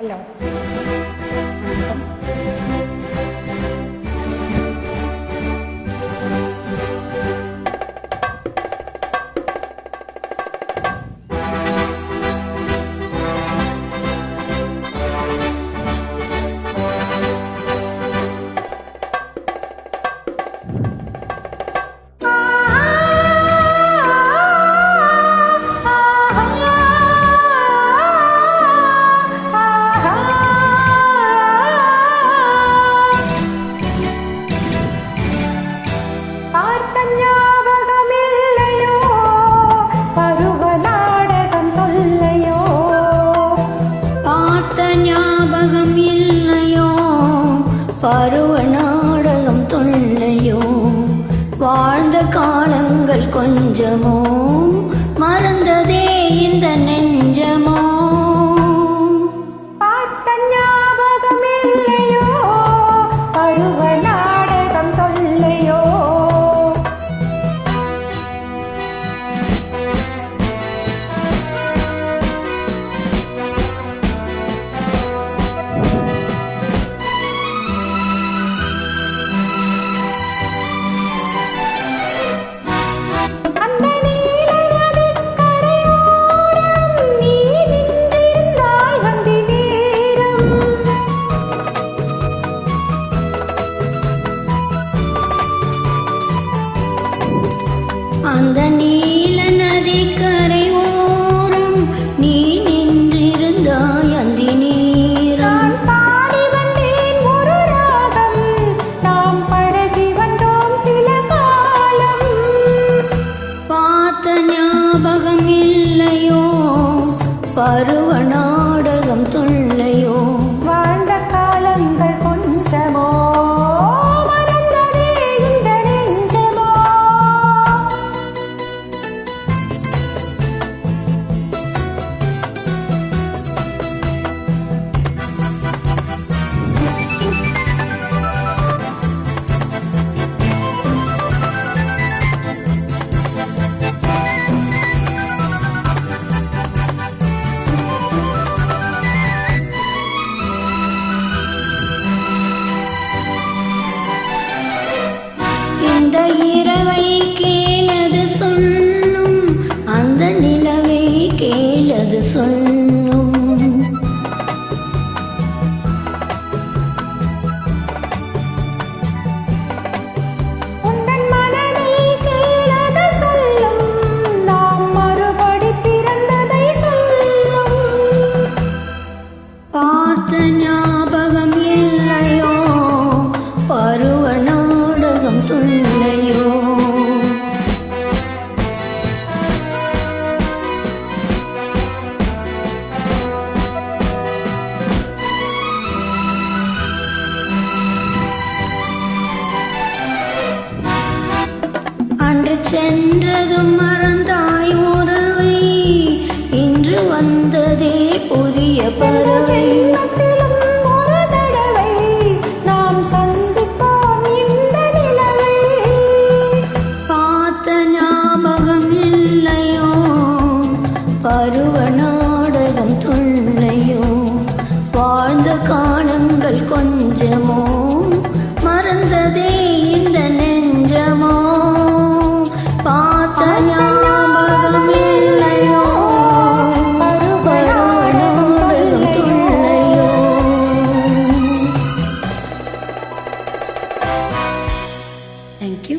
Hello. பருவ நாடகம் தொல்லையோ, வாழ்ந்த காலங்கள் கொஞ்சமோ, மறந்ததே இந்த நெஞ்சமோ. பார்த்த ஞாபகம் இல்லையோ, பருவ நாடகம் தொல்லையோ. அந்த நீல நதிக்கரை ஓரம் நீ நின்றிருந்தாய் அந்தி நீரம். பாடி வந்தேன் ஒரு ராகம், நாம் பழகி வந்தோம் சில காலம். பார்த்த ஞாபகம் இல்லையோ, பருவ நாடகம் தொல்லையோ, வாழ்ந்த காலங்கள் கொஞ்சமோ, மறந்ததே இந்த நெஞ்சமோ. இந்த இரவை கேளது சொல்லும், அந்த நிலவை கேளது சொல்லும். உந்தன் மனதை கேளது சொல்லும், நாம் மறுபடி பிறந்ததை சொல்லும். பார்த்த ஞாபகம் இல்லையோ, பருவ நாடகம் தொல்லையோ. அன்று சென்றதும் மறந்தாய் உறவை, இன்று வந்ததே புதிய பறவை. ஜென்மத்திலும் ஒரு தடவை நாம் சந்திப்போம் இந்த நிலவை. பார்த்த ஞாபகம் இல்லையோ, பருவ நாடகம் தொல்லையோ, வாழ்ந்த காலங்கள் கொஞ்சமோ, மறந்ததே இந்த நெஞ்சமோ. பார்த்த ஞாபகம் இல்லையோ, பருவ நாடகம் தொல்லையோ. Thank you.